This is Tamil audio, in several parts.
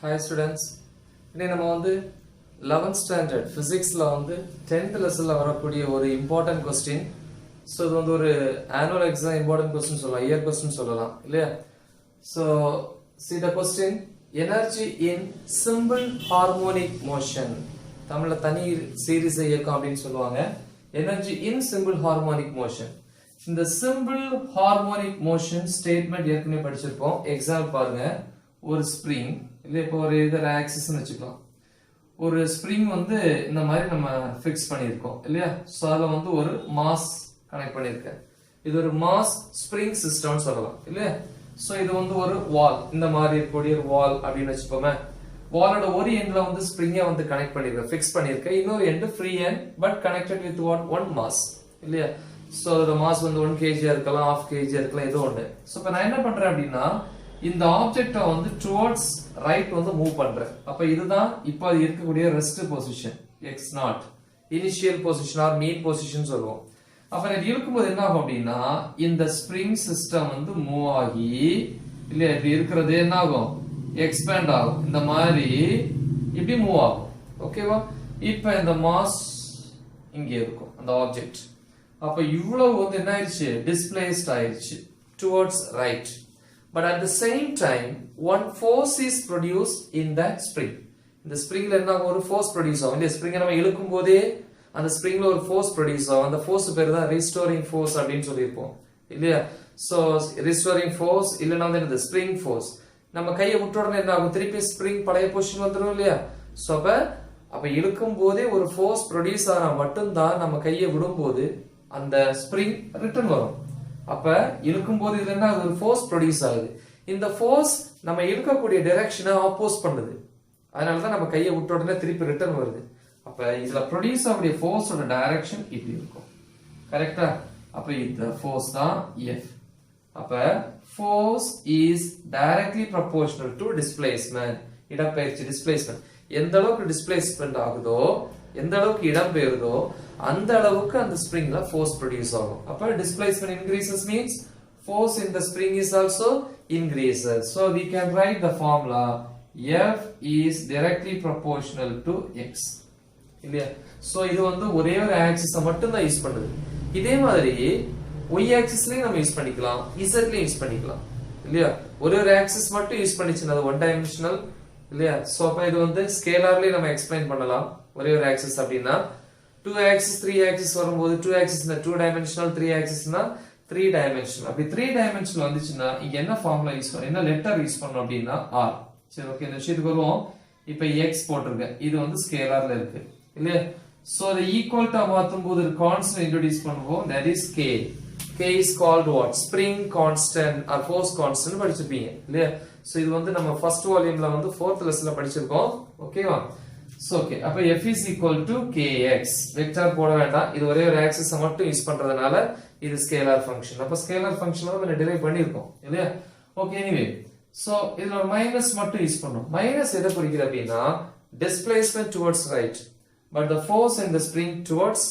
Hi students. இன்னைக்கு நம்ம 11th standard physicsல 10th lessonல வரக்கூடிய ஒரு important question. So இது ஒரு annual exam important question சொல்லலாம், year question சொல்லலாம் இல்லையா? So see the question, energy in simple harmonic motion. தமிழ்ல தனி சீரிஸ் இயக்கம் அப்படினு சொல்லுவாங்க. Energy in simple harmonic motion. இந்த simple harmonic motion statement ஏற்கனவே படிச்சிருப்போம். எக்ஸாம்பிள் பாருங்க. ஒரு ஸ்ப்ரிங் இல்ல இப்போ ஒரு இதர ஆக்சிஸ்னு வெச்சுக்கலாம். ஒரு ஸ்ப்ரிங் இந்த மாதிரி நம்ம ஃபிக்ஸ் பண்ணியிருக்கோம் இல்லையா? சோ அதுல ஒரு மாஸ் கனெக்ட் பண்ணிருக்கேன். இது ஒரு மாஸ் ஸ்ப்ரிங் சிஸ்டம்னு சொல்லலாம் இல்லையா? சோ இது ஒரு வால், இந்த மாதிரி இருக்கக்கூடிய ஒரு வால் அப்படின்னு வெச்சுப்போமே. வாலோட ஒரு எண்ட்ல ஸ்ப்ரிங்கை கனெக்ட் பண்ணிருக்கேன், ஃபிக்ஸ் பண்ணிருக்கேன். இன்னொரு end free end but connected with one mass இல்லையா? சோ அதோட மாஸ் 1 kg இருக்கலாம், 1/2 kg இருக்கலாம், ஏதோ ஒன்று. சோ இப்போ நான் என்ன பண்றேன் அப்படின்னா இந்த ஆப்ஜெக்ட்டை டுவர்ட்ஸ் ரைட் மூவ் பண்றேன். அப்ப இதுதான் இப்போ அது இருக்கக்கூடிய rest position x0, initial position R மீன் பொசிஷன் சொல்லுவோம். அப்ப இது இருக்கும்போது என்ன ஆகும் அப்படின்னா இந்த ஸ்ப்ரிங் சிஸ்டம் மூவ் ஆகி இல்லையா, இப்படி இருக்கிறது என்ன ஆகும், எக்ஸ்பேண்ட் ஆகும், இந்த மாதிரி இப்படி மூவ் ஆகும். ஓகேவா? இப்ப இந்த மாஸ் இங்க இருக்கும் அந்த ஆப்ஜெக்ட். அப்ப இவ்வளவு என்ன ஆயிடுச்சு, டிஸ்பிளேஸ்ட் ஆயிடுச்சு towards right. But at the same time, one force is produced in that spring. இந்த ஸ்ப்ரிங்ல என்ன ஒரு ஃபோர்ஸ் ப்ரொடியூஸ் ஆகும். இந்த ஸ்ப்ரிங்கை நம்ம இழுக்கும் போதே அந்த ஸ்ப்ரிங்ல ஒரு ஃபோர்ஸ் ப்ரொடியூஸ் ஆகும். அந்த ஃபோர்ஸ் பேர் தான் ரிஸ்டோரிங் ஃபோர்ஸ் அப்படின்னு சொல்லியிருப்போம் இல்லையா? சோ ரிஸ்டோரிங் ஃபோர்ஸ் இல்லைன்னா இந்த ஸ்ப்ரிங் ஃபோர்ஸ். நம்ம கையை விட்ட உடனே என்ன ஆகும், திருப்பி ஸ்ப்ரிங் பழைய பொசிஷன் வந்துடும் இல்லையா? சோ அப்ப இழுக்கும் போதே ஒரு ஃபோர்ஸ் ப்ரொடியூஸ் ஆனா மட்டும்தான் நம்ம கையை விடும்போது அந்த ஸ்ப்ரிங் ரிட்டர்ன் வரும். அப்ப இழுக்கும் போது இது என்ன, ஒரு ஃபோர்ஸ் ப்ரொடியூஸ் ஆகுது. இந்த ஃபோர்ஸ் நம்ம இழுக்கக்கூடிய டைரக்ஷனை ஆப்போஸ் பண்ணுது. அதனாலதான் நம்ம கையை விட்ட உடனே திருப்பி ரிட்டர்ன் வருது. அப்ப இதுல ப்ரொடியூஸ் ஆகக்கூடிய ஃபோர்ஸோட டைரக்ஷன் இப்படி இருக்கும். கரெக்டா? அப்ப இந்த ஃபோர்ஸ் தான் F. அப்ப force is directly proportional to displacement. இடப்பெயர்ச்சி, டிஸ்பிளேஸ்மென்ட் எந்த அளவுக்கு டிஸ்பிளேஸ்மென்ட் ஆகுதோ, எந்த அளவுக்கு இடம் பெயருதோ அந்த அளவுக்கு அந்த ஸ்ப்ரிங்ல ஃபோர்ஸ் ப்ரொடியூஸ் ஆகும். அப்ப displacement increases means force in the spring is also increases. So we can write the formula F is directly proportional to x. இல்லையா? சோ இது ஒரே ஒரு ஆக்சிஸை மட்டும் தான் யூஸ் பண்ணுது. இதே மாதிரி y ஆக்சிஸ்லயும் நம்ம யூஸ் பண்ணிக்கலாம், z லயும் யூஸ் பண்ணிக்கலாம் இல்லையா? ஒரே ஒரு ஆக்சிஸ் மட்டும் யூஸ் பண்ணிச்சுன்னா அது ஒன் டைமென்ஷனல் இல்லையா? சோ அப்ப இது ஸ்கேலார்லயே நம்ம எக்ஸ்பிளைன் பண்ணலாம். ஒரே ஒரு ஆக்சிஸ் அப்படின்னா 2 axis 3 axis வரும்போது 2 axis னா 2 dimensional, 3 axis னா 3 dimensional. அப்படி 3 dimensional வந்துச்சுன்னா இங்க என்ன ஃபார்முலா யூஸ் பண்ணனும், என்ன லெட்டர் யூஸ் பண்ணனும் அப்படின்னா r. சரி, ஓகே, இந்த விஷயத்துக்கு வருவோம். இப்போ x போட்டுருங்க, இது ஸ்கேலார்ல இருக்கு இல்லையா? சோ the equal to மாத்தும்போது ஒரு கான்ஸ்டன்ட் இன்ட்ரோ듀ce பண்ணுவோம், that is k. k is called what, spring constant or force constant படிச்சிருப்பீங்க இல்லையா? சோ இது நம்ம ஃபர்ஸ்ட் வால்யூம்ல 4th லெசன்ல படிச்சிருக்கோம். ஓகேவா? So okay, அப்ப F is equal to kx. Vector போட வேண்டாம், இது ஒரே ஒரு ஆக்சிஸ் மட்டும் யூஸ் பண்றதுனால இது ஸ்கேலார் ஃபங்க்ஷன். அப்ப ஸ்கேலார் ஃபங்க்ஷன் நம்ம டெரைவ் பண்ணிருக்கோம் இல்லையா? ஓகே, எனிவே சோ இதுல ஒரு மைனஸ் மட்டும் யூஸ் பண்ணோம். மைனஸ் எதை குறிக்குது அப்படின்னா displacement towards right but the force in the spring towards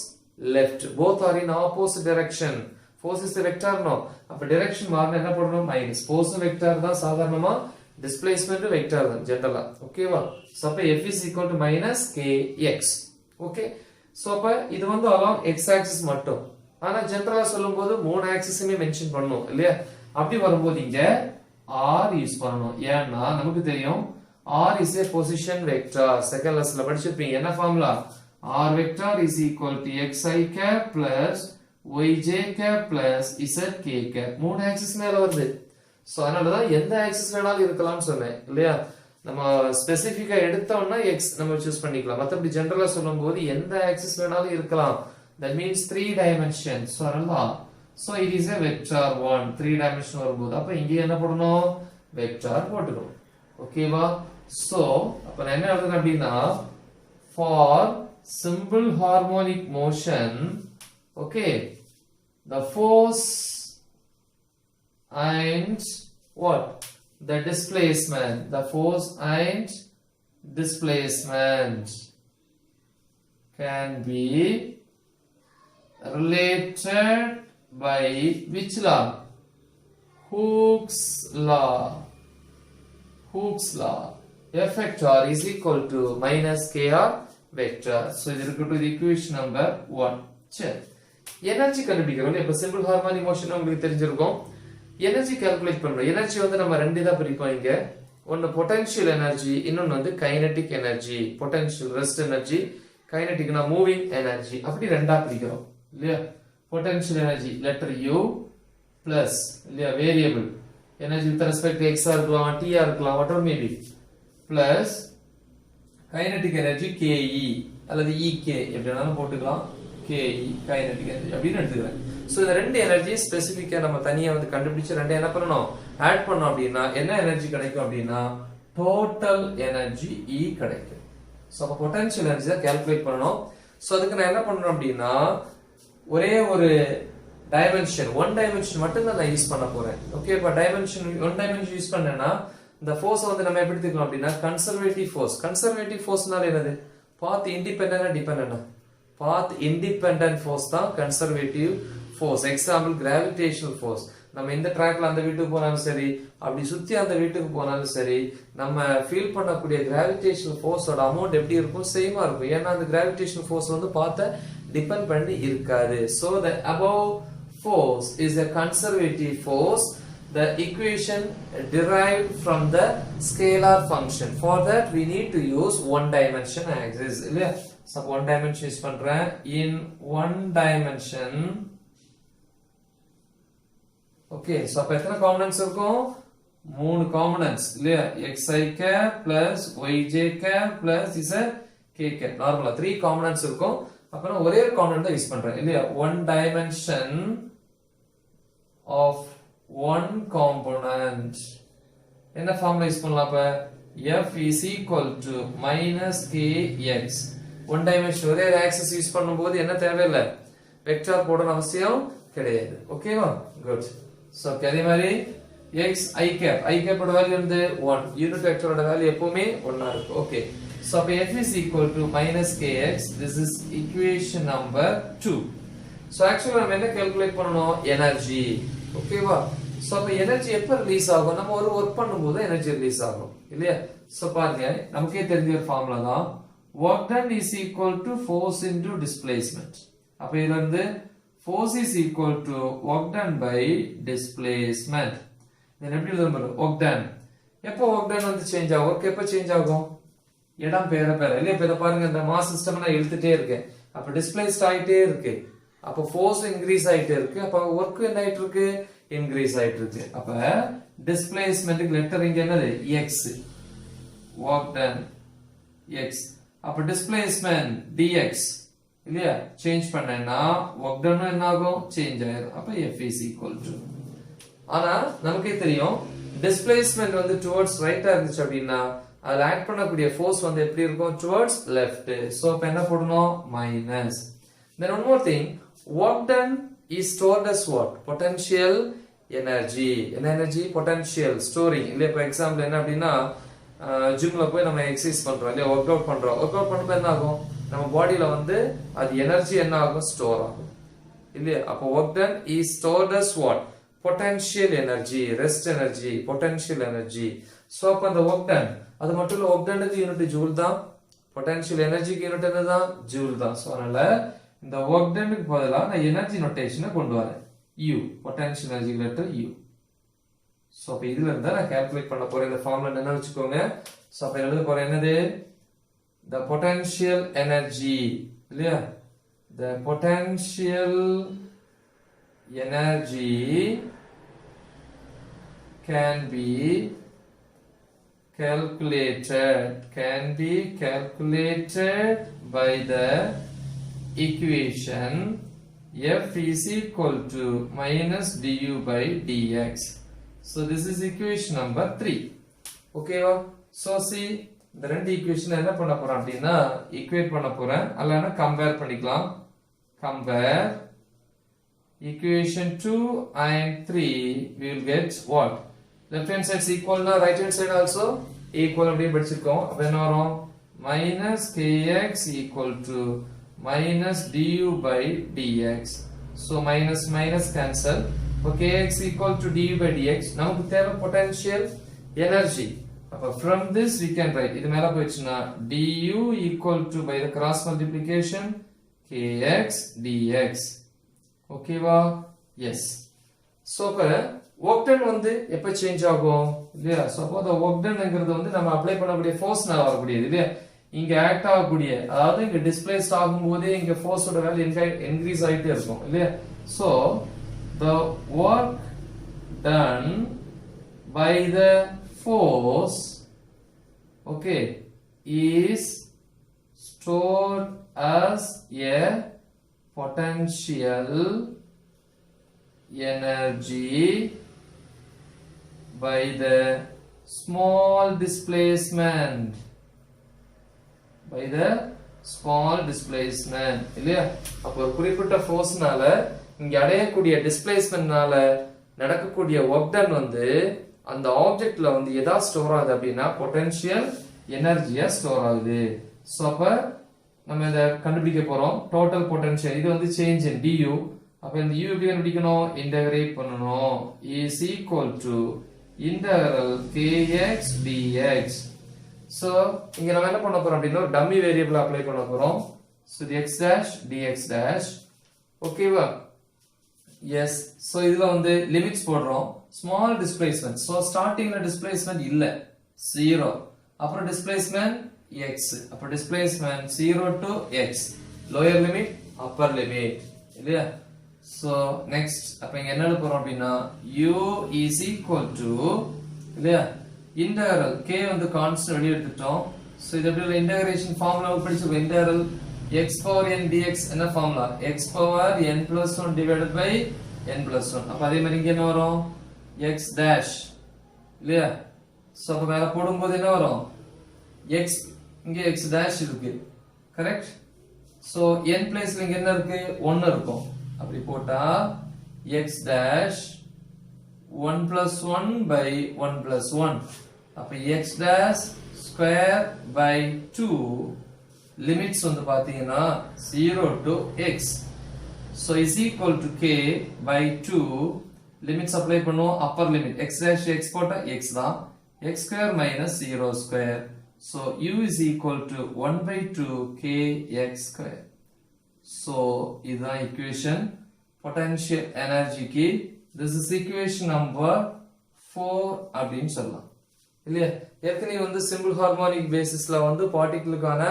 left. Both are in opposite direction. Force is the vector, no. அப்ப டைரக்ஷன் மாறினா என்ன பண்ணணும், மைனஸ். force வெக்டார் தான் சாதாரணமா, displacement வெக்டார் தான் ஜெனரலா. ஓகேவா? சோ அப்ப F is equal to minus kx. Okay, so அப்ப இது along x axis மட்டும். ஆனா ஜெனரலா சொல்லும்போது மூணு ஆக்சிஸுமே மென்ஷன் பண்ணனும் இல்லையா? அப்படி வரும்போது இங்க r யூஸ் பண்ணனும். ஏன்னா நமக்கு தெரியும் r is a position vector. Second லெசன்ல படிச்சிருப்பீங்க. என்ன formula, r vector is equal to xi cap plus yj cap plus zk cap. மூணு ஆக்சிஸ் மேல வருது. சோ அதனாலதான் எந்த ஆக்சிஸ் வேணாலும் இருக்கலாம்னு சொன்னேன் இல்லையா? நம்ம ஸ்பெசிஃபிக்கா எடுத்தோம்னா x நம்ம சூஸ் பண்ணிக்கலாம். மத்தபடி ஜெனரலா சொல்லும்போது எந்த ஆக்சிஸ் வேணாலும் இருக்கலாம். that means 3 dimensions. சோ அதனால so it is a vector 1, 3 dimension வரும்போது அப்ப இங்க என்ன போடணும், வெக்டார் போட்டுக்கணும். ஓகேவா? சோ அப்ப நான் என்ன எழுதுறேன் அப்படின்னா for simple harmonic motion, okay, the force and what, the displacement, the force and displacement can be related by which law, Hooke's law. Hooke's law. F vector is equal to minus kr vector. So இது இருக்கட்டும், இது equation number 1. சரி, எனர்ஜி கண்டுபிடிக்கிறோம். இப்ப சிம்பிள் ஹார்மோனிக் மோஷன் உங்களுக்கு தெரிஞ்சிருக்கும். எனர்ஜி கால்குலேட் பண்றோம். எனர்ஜி வந்து நம்ம ரெண்டு இதா பிரிப்போம் இங்க. ஒன்னு பொட்டன்ஷியல் எனர்ஜி, இன்னொன்னு வந்து kinetic energy. Potential rest energy, கைனடிக்னா மூவிங் எனர்ஜி. அப்படி ரெண்டா பிரிக்கிறோம் இல்லையா? Potential energy letter U plus இல்லையா variable energy with respect to x ஆ இருக்கலாம், t ஆ இருக்கலாம், whatever may be, plus kinetic energy KE அல்லது EK எப்படினாலும் போட்டுக்கலாம். KE கைனடிக் எனர்ஜி அப்படின்னு எடுத்துக்கிறேன். சோ இந்த ரெண்டு எனர்ஜி ஸ்பெசிஃபிக்கா நம்ம தனியா வந்து கண்டுபிடிச்சு ரெண்டு என்ன பண்ணணும், ஆட் பண்ணோம் அப்படின்னா என்ன எனர்ஜி கிடைக்கும் அப்படின்னா டோட்டல் எனர்ஜி E கிடைக்கும். சோ அப்ப பொட்டன்ஷியல் எனர்ஜி தான் கால்குலேட் பண்ணனும். சோ அதுக்கு நான் என்ன பண்றேன் அப்படின்னா ஒரே ஒரு டைமென்ஷன், ஒன் டைமென்ஷன் மட்டும் தான் நான் யூஸ் பண்ண போறேன். ஓகே, இப்ப டைமென்ஷன் ஒன் டைமென்ஷன் யூஸ் பண்ணேன்னா இந்த ஃபோர்ஸ் வந்து நம்ம எப்படி எடுத்துக்கலாம் அப்படின்னா கன்சர்வேட்டிவ் ஃபோர்ஸ். கன்சர்வேட்டிவ் ஃபோர்ஸ்னால என்னது, path independent dependent. Path independent force தான் conservative force. Example gravitational force. நம்ம இந்த ட்ராக்ல அந்த வீட்டுக்கு போனாலும் சரி, அப்படி சுத்தி அந்த வீட்டுக்கு போனாலும் சரி, நம்ம ஃபீல் பண்ணக்கூடிய கிராவிடேஷனல் ஃபோர்ஸோட அமௌண்ட் எப்படி இருக்கும், சேமா இருக்கும். ஏன்னா அந்த கிராவிடேஷனல் ஃபோர்ஸ் வந்து பார்த்த டிபெண்ட் பண்ணி இருக்காது. So the above force is a conservative force. The equation derived from the scalar function. For that we need to use one dimension axis. இல்லையா? So one dimension யூஸ் பண்றேன். In one dimension, okay, so அப்ப எத்தனை காம்பனன்ட்ஸ் இருக்கும், மூணு காம்பனன்ட்ஸ் இல்லையா? xi cap plus yj cap plus zk cap. நார்மலா 3 காம்பனன்ட்ஸ் இருக்கும். அப்ப நான் ஒரே ஒரு காம்பனன்ட் தான் யூஸ் பண்றேன் இல்லையா? one dimension of one component. என்ன ஃபார்முலா யூஸ் பண்ணலாம் அப்ப? F is equal to minus kx. One dimension ஒரே ஆக்சிஸ் யூஸ் பண்ணும்போது என்ன தேவையில்லை, வெக்டார் போடணும் அவசியம் கிடையாது. ஓகேவா? குட். சோ அதே மாதிரி x i cap, i cap ஓட வேல்யூ வந்து 1, யூனிட் வெக்டரோட வேல்யூ எப்பவுமே 1 இருக்கு. ஓகே, சோ அப்ப F is equal to minus kx. This is equation number 2. So ஆக்சுவலா நம்ம என்ன கால்குலேட் பண்ணனும், எனர்ஜி. ஓகேவா? சோ அப்ப எனர்ஜி எப்ப ரிலீஸ் ஆகும், நம்ம ஒரு வர்க் பண்ணும்போது எனர்ஜி ரிலீஸ் ஆகும் இல்லையா? சோ பாருங்க, நமக்கே தெரிஞ்ச ஒரு ஃபார்முலா தான், work done is equal to force into displacement. அப்ப இதுல இருந்து force is equal to work done by displacement. then எப்படி எழுதணும், work done. எப்போ work done வந்து சேஞ்ச் ஆகும், work எப்ப சேஞ்ச் ஆகும், இடம் பேர இல்லையா? இப்ப இத பாருங்க, இந்த மாஸ் சிஸ்டம் நான் இழுத்துட்டே இருக்கேன், அப்ப டிஸ்பிளேஸ்ட் ஆயிட்டே இருக்கு, அப்ப ஃபோர்ஸ் இன்கிரீஸ் ஆயிட்டே இருக்கு, அப்ப வர்க் என்ன ஆயிட்டு இருக்கு, இன்கிரீஸ் ஆயிட்டு இருக்கு. அப்ப டிஸ்பிளேஸ்மென்ட்க்கு லெட்டர் இங்க என்னது, x, work done x. அப்ப டிஸ்பிளேஸ்மென்ட் dx இல்லையா, சேஞ்ச் பண்ணேன்னா work done என்ன ஆகும், சேஞ்ச் ஆயிடும். அப்ப F is equal to, ஆனா நமக்கே தெரியும் டிஸ்பிளேஸ்மென்ட் வந்து டுவர்ட்ஸ் ரைட்டா இருந்துச்சு அப்படின்னா அதுல ஆக்ட் பண்ணக்கூடிய ஃபோர்ஸ் வந்து எப்படி இருக்கும், டுவர்ட்ஸ் லெஃப்ட். சோ அப்ப என்ன போடணும், minus. then one more thing, work done is stored as what, potential energy. என்ன எனர்ஜி, potential storing இல்ல. இப்ப எக்ஸாம்பிள் என்ன அப்படின்னா ஜிம்ல போய் நம்ம எக்சர்சைஸ் பண்றோம் இல்லையா, ஒர்க் அவுட் பண்றோம். ஒர்க் அவுட் பண்ணும்போது என்ன ஆகும், நம்ம பாடியில வந்து அது எனர்ஜி என்ன ஆகும், ஸ்டோர் ஆகும் இல்லையா? அப்போ work done is stored as what, potential energy, rest energy, potential energy. So அப்ப அந்த work done, அது மட்டும் இல்ல, work done க்கு யூனிட் ஜூல் தான், potential energy க்கு யூனிட் என்னதான், ஜூல் தான். சோ அதனால இந்த work done க்கு பதிலா நான் எனர்ஜி நோட்டேஷனை கொண்டு வரேன், U, potential energy letter U. So அப்ப இதுல இருந்தா நான் கால்குலேட் பண்ண போறேன். இந்த ஃபார்முலா என்ன வச்சுக்கோங்க. சோ அப்ப எழுத போறேன் என்னது, the potential energy இல்லையா, the potential energy can be calculated by the equation F is equal to minus du by dx. So this is equation number 3. Okay வா? So see, இந்த ரெண்டு ஈக்குவேஷன் என்ன பண்ண போறேன் அப்படின்னா ஈக்குவேட் பண்ண போறேன், அல்லனா கம்பேர் பண்ணிக்கலாம். Compare equation 2 and 3, we will get what, left hand side is equal na right hand side also equal அப்படி படிச்சிருக்கோம். அப்ப என்ன வரும், minus kx equal to minus du by dx. So minus minus cancel. Okay, kx equal to du by dx. நமக்கு தேவை potential energy. அப்ப from this we can write இது மேல போயிடுச்சுனா du equal to by the cross multiplication kx dx. ஓகேவா? எஸ். சோ அப்ப work done வந்து எப்ப சேஞ்ச் ஆகும் இல்லையா? சோ அப்போ the work doneங்கிறது வந்து நம்ம அப்ளை பண்ணக்கூடிய ஃபோர்ஸ்னால வரக்கூடியது இல்லையா? இங்க ஆக்ட் ஆகக்கூடிய அதாவது இங்க டிஸ்பிளேஸ்ட் ஆகும்போதே இங்க ஃபோர்ஸோட வேல்யூ இன்கிரீஸ் ஆயிட்டே இருக்கும் இல்லையா? So the work done by the force okay is stored as a potential energy by the small displacement இல்லையா? அப்ப ஒரு குறிப்பிட்ட ஃபோர்ஸ்னால இங்க அடையக்கூடிய டிஸ்பிளேஸ்மென்ட்னால நடக்கக்கூடிய ஒர்க் டன் வந்து அந்த ஆப்ஜெக்ட்ல வந்து எதா ஸ்டோர் ஆகுது அப்படின்னா பொட்டன்ஷியல் எனர்ஜியா ஸ்டோர் ஆகுது. சோ அப்ப நம்ம இத கண்டுபிடிக்க போறோம். டோட்டல் பொட்டன்ஷியல் இது வந்து சேஞ்ச் இன் du. அப்ப இந்த u எப்படி கண்டுபிடிக்கணும்? இன்டகிரேட் பண்ணனும். is equal to integral kx dx. So இங்க நம்ம என்ன பண்ண போறோம் அப்படின்னா ஒரு டம்மி வேரியபிள் அப்ளை பண்ண போறோம். So the x dash dx dash. ஓகேவா? எஸ். சோ இதுல வந்து லிமிட்ஸ் போடுறோம். Small displacement. சோ ஸ்டார்டிங்ல டிஸ்பிளேஸ்மென்ட் இல்ல 0. அப்புறம் டிஸ்பிளேஸ்மென்ட் x. அப்ப displacement 0 to x. Lower limit upper limit இல்லையா? சோ நெக்ஸ்ட் அப்ப இங்க என்ன எழுத போறோம் அப்படின்னா u is equal to இல்லையா? இன்டகிரல் k வந்து கான்ஸ்டன்ட் வெளிய எடுத்துட்டோம். சோ இது எப்படி இன்டகிரேஷன் ஃபார்முலா படிச்சோம். Integral x power n dx என்ன formula? x power n plus 1 divided by n plus 1. அப்ப அதே மாதிரி இங்க என்ன வரும்? x dash இல்லையா? சோ அப்ப மேல போடும்போது என்ன வரும்? x இங்க x dash இருக்கு. கரெக்ட்? சோ n பிளேஸ்ல இங்க என்ன இருக்கு? 1 இருக்கும். அப்படி போட்டா x dash 1 plus 1 by 1 plus 1. அப்ப x dash square by 2 limits வந்து பாத்தீங்கன்னா 0 to x. so is equal to k by 2. Limits apply பண்ணுவோம். Upper limit x dash x போட்டா x தான். x square minus 0 square. so u is equal to 1 by 2 kx square. so இதுதான் equation potential energy க்கு. this is equation number 4 அப்படின்னு சொல்லலாம் இல்லையா? ஏற்கனவே வந்து சிம்பிள் ஹார்மோனிக் பேசிஸ்ல வந்து பார்ட்டிகிளுக்கான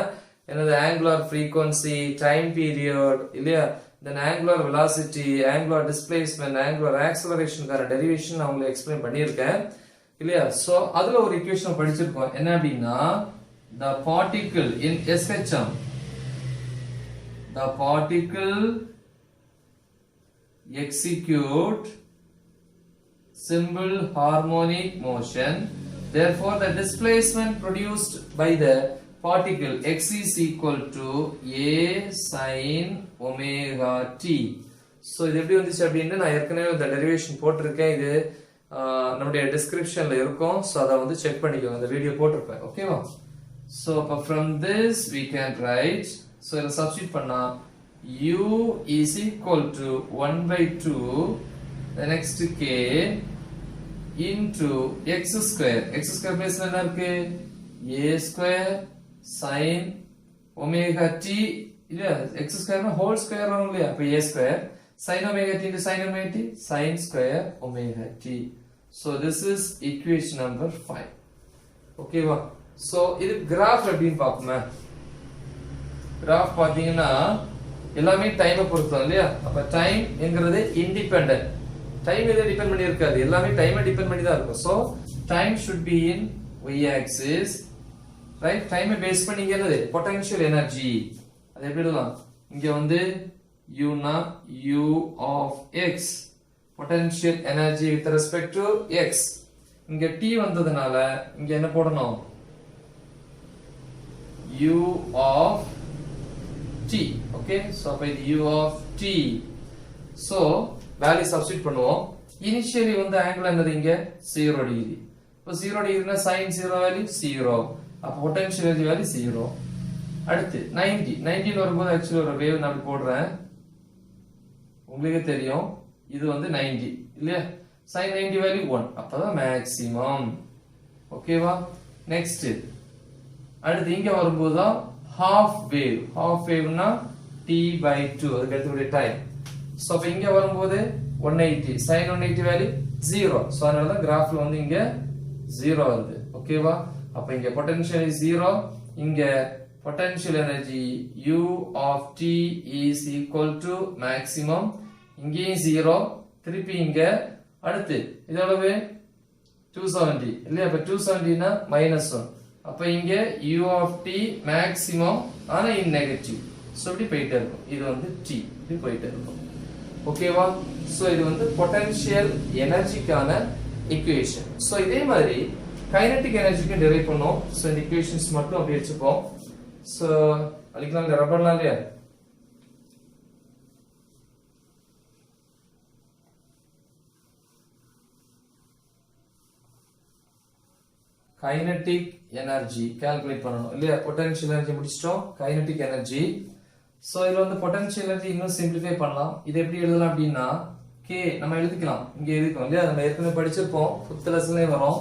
என்னது angular frequency, time period இல்லையா? then angular velocity, angular displacement, angular acceleration கான derivation நான் உங்களுக்கு எக்ஸ்பிளைன் பண்ணியிருக்கேன் இல்லையா? சோ அதுல ஒரு ஈக்குவேஷன் படிச்சிருக்கோம். என்ன அப்படின்னா the particle in SHM, the particle execute simple harmonic motion, therefore the displacement produced by the particle x is equal to a sin omega t. so இது எப்படி வந்துச்சு அப்படின்னா நான் ஏற்கனவே இந்த டெரிவேஷன் போட்டிருக்கேன். இது நம்மளுடைய டிஸ்கிரிப்ஷன்ல இருக்கும். சோ அத வந்து செக் பண்ணிக்கோங்க. அந்த வீடியோ போட்டிருப்பேன். ஓகேவா? சோ அப்ப from this we can write, so இத சப்ஸ்டிட்யூட் பண்ணா u is equal to 1 by 2 the next k into x square. x square பிளேஸ்ல என்ன இருக்கு? a square sin omega t இல்லையா? x square னா whole square வரும் இல்லையா? அப்ப a square sin omega t into sin omega t sin square omega t. so this is equation number 5. ஓகேவா? so இது கிராஃப் எப்படின்னு பாப்போமே. கிராஃப் பாத்தீங்கன்னா எல்லாமே டைமை பொறுத்தது இல்லையா? அப்ப டைம் என்கிறது இண்டிபெண்டன்ட். டைம் எதை டிபெண்ட் பண்ணி இருக்காது. எல்லாமே டைமை டிபெண்ட் பண்ணி தான் இருக்கும். so time should be in y axis. right? டைமை பேஸ் பண்ணி இங்க என்னது? Potential energy. அது எப்படி எழுதலாம்? இங்க வந்து u னா u of x, potential energy with respect to x. இங்க t வந்ததனால இங்க என்ன போடணும்? u of t. okay? so அப்ப இது u of t. so value substitute பண்ணுவோம். இனிஷியலி வந்து ஆங்கிள் என்னது? இங்க 0 டிகிரி. இப்போ 0 டிகிரினா sin 0 வேல்யூ 0. அப்ப பொட்டன்ஷியல் எனர்ஜி வேல்யூ 0. அடுத்து 90 வரும்போது एक्चुअली ஒரு வேவ் நான் போடுறேன். உங்களுக்கு தெரியும் இது வந்து 90 இல்லையா? sin 90 value 1. அப்பதான் மேக்ஸிமம். ஓகேவா? next அடுத்து இங்க வரும்போது தான் half wave னா t by 2 அதுக்கு அடுத்து டைம் சோ அப்ப இங்க வரும்போது 180 sin 180 வேல்யூ 0 சோ அதனால தான் கிராஃப்ல வந்து இங்க 0 வருது ஓகேவா அப்ப இங்க potential is 0 இங்க potential energy u of t is equal to maximum இங்கேயும் 0 திருப்பி இங்க அடுத்து இதோடவே 270 இல்லையா அப்ப 270 னா -1 அப்ப இங்க u of t maximum ஆனா in negative சோ இப்படி போயிட்டே இருக்கும் இது வந்து t இப்படி போயிட்டே இருக்கும் ஓகேவா சோ இது வந்து பொட்டன்ஷியல் எனர்ஜிக்கான ஈக்குவேஷன் சோ இதே மாதிரி கைனடிக் எனர்ஜிக்கு டெரைவ் பண்ணோம் சோ இந்த ஈக்குவேஷன்ஸ் மட்டும் அப்படியே வெச்சுப்போம் சோ அழிக்கலாம் ரப்பர்லாம் இல்லையா கைனடிக் எனர்ஜி கால்குலேட் பண்ணனும் இல்லையா பொட்டன்ஷியல் எனர்ஜி முடிச்சிட்டோம் கைனடிக் எனர்ஜி சோ இதுல வந்து பொட்டன்ஷியல் எனர்ஜி இன்னும் சிம்பிளிஃபை பண்ணலாம் இது எப்படி எழுதலாம் அப்படினா k நம்ம எழுதிக்கலாம் இங்க எழுதிக்கலாம் இல்லையா நம்ம ஏற்கனவே படிச்சிருப்போம் 5th லெசன்லயே வரும்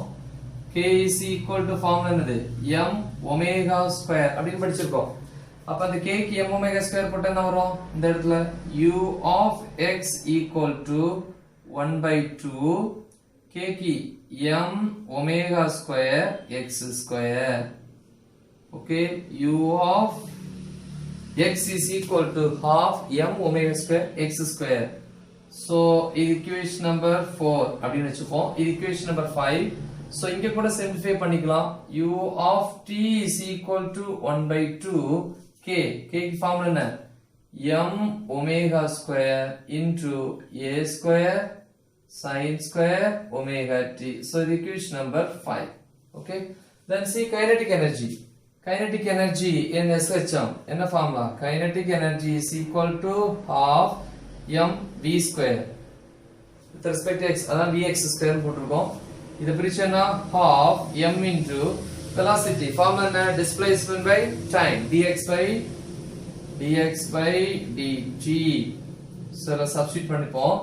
k is equal to formula என்னது m omega square அப்படினு படிச்சிருக்கோம் அப்ப அந்த k க்கு m omega square போட்டா என்ன வரும் இந்த இடத்துல u of x equal to 1/2 k க்கு m omega square x square okay u of x is equal to half m omega square x square so equation number 4 அப்படினு வெச்சுப்போம் equation number 5 so இங்க கூட சிம்பிளிஃபை பண்ணிக்கலாம் u of t is equal to 1/2 k க்கு ஃபார்முலா என்ன m omega square into a square sin square omega t so the equation number 5 okay then see kinetic energy in SHM என்ன formula kinetic energy is equal to half m v square with respect to x அதான் vx square போட்டுருக்கோம் இது பிரிச்சனா half m into velocity formula என்ன displacement by time dx by dt so substitute பண்ணிப்போம்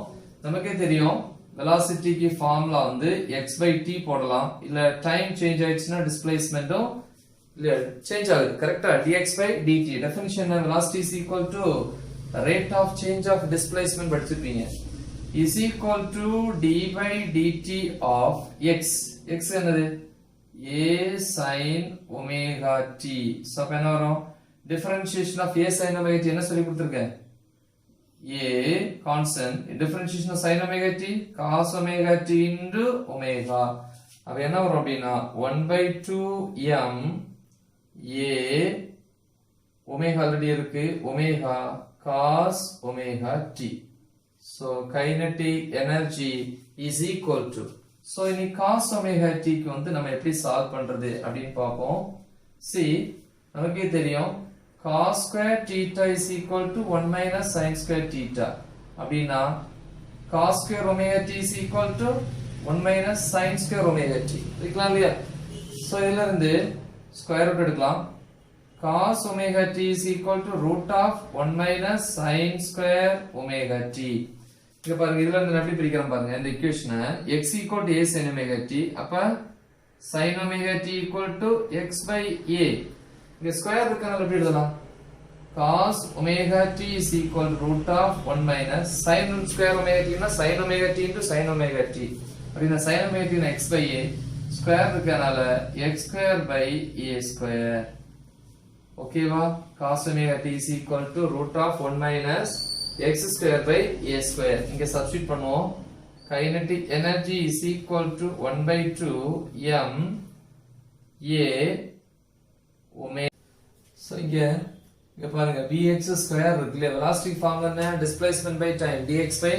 நமக்கே தெரியும் velocity க்கு ஃபார்முலா வந்து x by t போடலாம் இல்ல டைம் சேஞ்ச் ஆயிடுச்சுனா டிஸ்பிளேஸ்மென்ட்டும் இல்ல சேஞ்ச் ஆகுது கரெக்ட்டா dx by dt definition velocity is equal to rate of change of displacement படிச்சிருப்பீங்க is equal to d by dt of x x என்னது a sin omega t so அப்ப என்ன வரும் differentiation of a sin omega t என்ன சொல்லி கொடுத்திருக்கேன் a constant differentiation of sin omega t cos omega t into omega அப்ப என்ன வரும் அப்படினா 1/2 m a omega already இருக்கு omega cos omega t so kinetic energy is equal to so இனி cos omega t க்கு வந்து நம்ம எப்படி சால்வ் பண்றது அப்படினு பாப்போம் see நமக்கே தெரியும் cos square theta is equal to 1 minus sin square theta அப்படினா cos square omega t is equal to 1 minus sin square omega t எடுக்கலாம் இல்லையா சோ இதல இருந்து ஸ்கொயர் ரூட் எடுக்கலாம் cos omega t is equal to root of 1 minus sin square omega t இங்க பாருங்க இதல இருந்து எப்படி பிரிக்கிறோம் பாருங்க இந்த ஈக்குவேஷனை x equal to a sin omega t அப்ப sin omega t equal to x by a இங்க ஸ்கொயர் இருக்கனால எப்படி எழுதலாம் cos omega t is equal to root of 1 minus sin square omega t னா sin omega t into sin omega t அப்படினா sin omega t னா x by a ஸ்கொயர் இருக்கனால x square by a square ஓகேவா cos omega t is equal to root of 1 minus x square by a square இங்க சப்ஸ்டிட்யூட் பண்ணுவோம் kinetic energy is equal to 1/2 m a omega so இங்க பாருங்க vx ஸ்கொயர் இருக்குல velocity ஃபார்முலா என்ன displacement by time dx by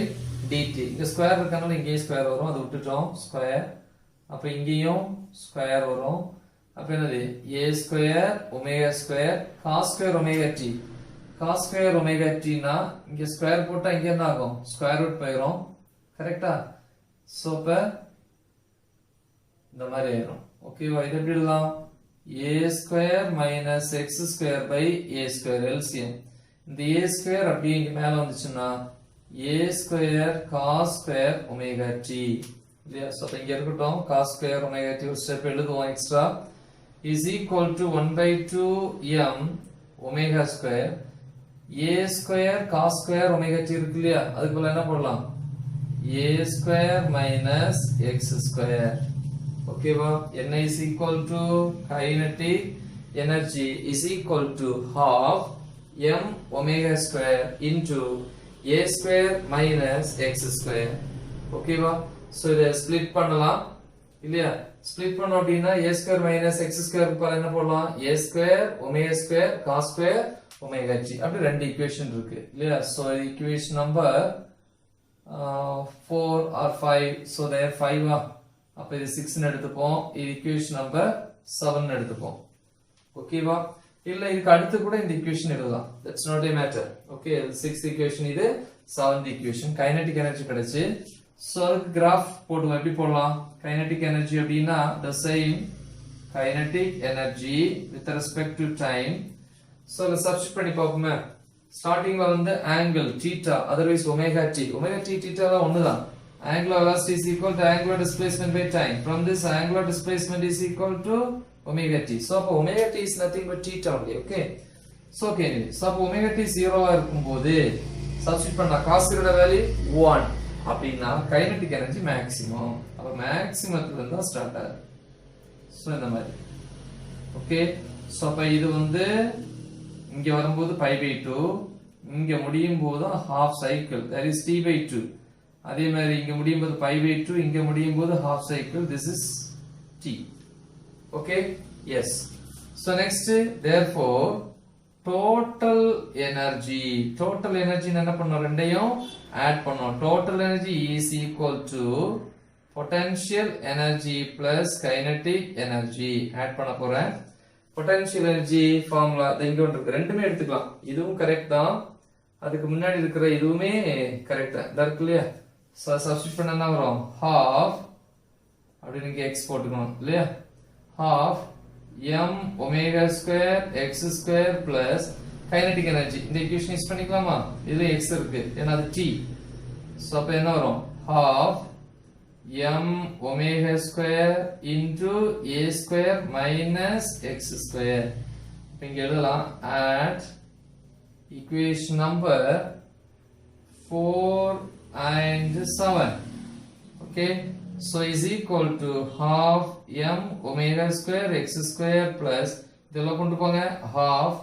dt இங்க ஸ்கொயர் இருக்கனால இங்கே ஸ்கொயர் வரும் அது விட்டுட்டோம் ஸ்கொயர் அப்ப இங்கேயும் ஸ்கொயர் வரும் அப்ப என்னது a square omega square cos square omega t cos square omega t னா இங்க ஸ்கொயர் போட்டா இங்க என்ன ஆகும் ஸ்கொயர் ரூட் போயிடும் கரெக்ட்டா சோ அப்ப இந்த மாதிரி ஆயிடும் ஓகேவா இது எப்படி எழுதலாம் a square minus x square by a square LCM இந்த a square அப்படியே இங்க மேல வந்துச்சுன்னா a square cos square omega t இல்லையா சோ இங்க இருக்கட்டும் cos square omega t ஒரு ஸ்டெப் எழுதுவோம் extra is equal to 1 by 2 m omega square a square cos square omega t இருக்கு இல்லையா, அதுக்கு பதிலா என்ன போடலாம், a square minus x square. ஓகேவா? n is equal to kinetic energy is equal to half m omega square into a square minus x square. ஓகேவா? சோ இத ஸ்ப்ளிட் பண்ணலாம் இல்லையா? ஸ்ப்ளிட் பண்ணோம் அப்படின்னா a square minus x square க்கு பதிலா என்ன போடலாம், a square omega square cos square omega t. அப்படி ரெண்டு ஈக்குவேஷன் இருக்கு இல்லையா? So equation number 4 or 5. so there 5 அப்ப இது 6 ன்னு எடுத்துப்போம், இது ஈக்குவேஷன் நம்பர் 7 ன்னு எடுத்துப்போம். ஓகேவா? இல்ல இதுக்கு அடுத்து கூட இந்த ஈக்குவேஷன் எழுதலாம், that's not a matter. Okay, 6th equation, இது 7th ஈக்குவேஷன். கைனடிக் எனர்ஜி கிடைச்சு. சோ அதுக்கு கிராஃப் போடுவோம். எப்படி போடலாம்? கைனடிக் எனர்ஜி அப்படின்னா the same kinetic energy with respect to time. So இத சப்ஸ்டிட் பண்ணி பாப்போமே. ஸ்டார்டிங்ல வந்து angle theta, otherwise omega t. omega t theta தான் ஒண்ணுதான். Angular velocity is equal to angular displacement by time. From this, angular displacement is equal to omega t. So omega t is nothing but theta only. Okay. So okay. So omega t 0 ஆ இருக்கும்போது சப்ஸ்டிட் பண்ணா cos 0 ஓட வேல்யூ 1 அப்படினா kinetic energy maximum. அப்ப மேக்ஸிமத்துல இருந்து தான் ஸ்டார்ட் ஆகுது. சோ இந்த மாதிரி. ஓகே. சோ அப்ப இது வந்து இங்க வரும்போது pi by 2, இங்க முடியும் போது half cycle, that is t by 2. அதே மாதிரி இங்க முடியும் போது pi by 2, இங்க முடியும் போது half cycle, this is t. Okay? Yes. So next, therefore total energy என்ன பண்ணோம், ரெண்டையும் ஆட் பண்ணோம். total energy is equal to potential energy plus kinetic energy. Add பண்ண போறேன். potential energy ஃபார்முலா இங்க ஒன்று இருக்கு, ரெண்டுமே எடுத்துக்கலாம். இதுவும் கரெக்ட் தான், அதுக்கு முன்னாடி இருக்கிற இதுவுமே கரெக்ட் தான். இதா இருக்கு இல்லையா? சப்ஸ்டிட் பண்ணா என்ன வரும், half அப்படி நீங்க x போட்டுக்கணும் இல்லையா, half m omega square x square plus kinetic energy. இந்த ஈக்குவேஷன் யூஸ் பண்ணிக்கலாமா? இதுல x இருக்கு, ஏன்னா அது t. சோ அப்ப என்ன வரும், half m omega square into a square minus x square. இங்க எழுதலாம் at equation number 4 and 7. Okay, so is equal to half m omega square x square plus இதெல்லாம் கொண்டு போங்க, half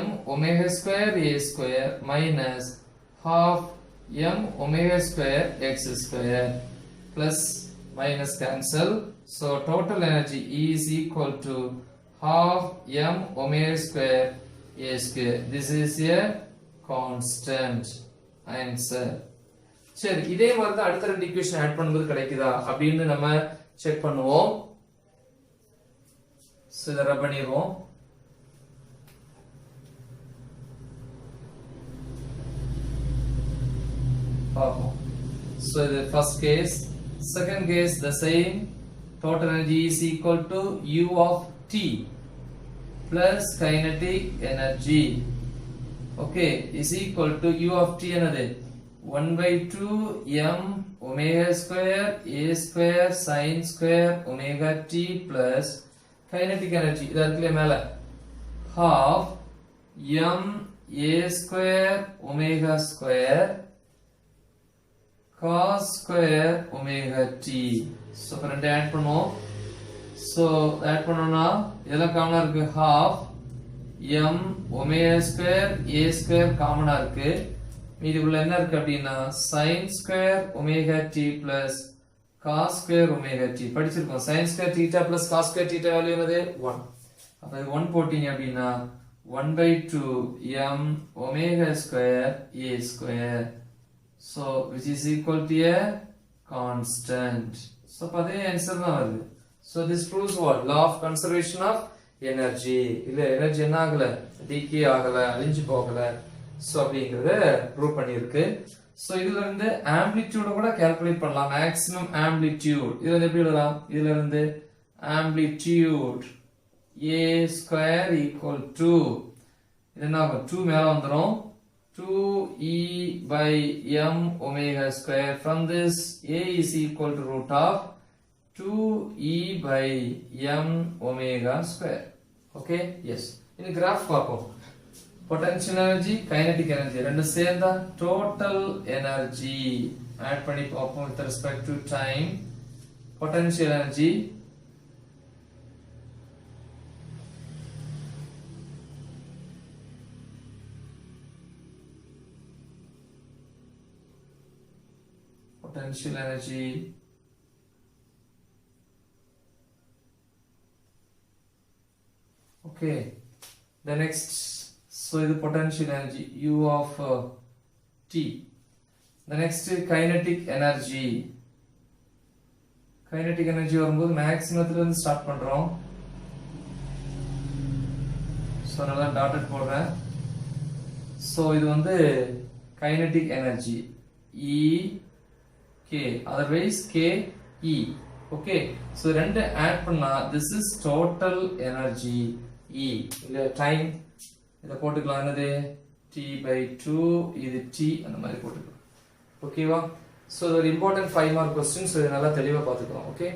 m omega square a square minus half m omega square x square plus minus cancel. So total energy is equal to half m omega square a square. This is a constant answer. சரி, இதே மாதிரி தான் அடுத்த ரெண்டு ஈக்குவேஷன் ஆட் பண்ணும்போது கிடைக்குதா அப்படின்னு நம்ம செக் பண்ணுவோம். சோ இத ரப் பண்ணிடுவோம். பாப்போம். So the first case, second case the same. Total energy is equal to u of t plus kinetic energy. Okay, is equal to u of t என்னது 1 by 2 m omega square a square sin square omega t plus kinetic energy இது இருக்குல மேல half m a square omega square cos square omega t. So ரெண்டு ஆட் பண்ணுவோம். So ஆட் பண்ணோம்னா இதெல்லாம் காமனா இருக்கு, half m omega square a square காமனா இருக்கு. மீதிக்குள்ள என்ன இருக்கு அப்படின்னா sin square omega t plus cos square omega t படிச்சிருக்கோம். sin square theta plus cos square theta value என்னது 1. அப்ப இது 1 போட்டீங்க அப்படின்னா 1 by 2 m omega square a square. So which is equal to a constant. So அதே ஆன்சர் தான் வருது. So this proves what? Law of conservation of energy. இல்ல எனர்ஜி என்ன ஆகல, decay ஆகல, அழிஞ்சு போகல. So அப்படிங்கறத ப்ரூவ் பண்ணிருக்கு. So இதுல இருந்து ஆம்ப்ளிட்யூட் கூட கால்குலேட் பண்ணலாம். மேக்ஸிமம் ஆம்ப்ளிட்யூட் இதுல எப்படி எழுதலாம், இதுல இருந்து amplitude a square equal to இது என்ன ஆகும், 2 மேல வந்துரும், 2e by m omega square. From this a is equal to root of 2e by m omega square. Okay, yes. In graph பார்ப்போம். Potential energy, kinetic energy ரெண்டு சேர்ந்தா total energy add பண்ணி பார்ப்போம் with respect to time. Potential energy okay, the next, so the potential energy u of t. The next kinetic energy வரும்போது மேக்ஸிமத்துல இருந்து ஸ்டார்ட் பண்றோம். சோ நல்லா டாட்டட் போடுறேன். சோ இது வந்து kinetic energy E K, otherwise K E. Okay, so ரெண்டு ஆட் பண்ணா this is total energy E. இல்ல டைம் இத போட்டுக்கலாம். என்னது t by 2, இது t அந்த மாதிரி போட்டுக்கலாம். ஓகேவா? So ஒரு important 5 mark question, so இத நல்லா தெளிவா பாத்துக்கலாம். ஓகே.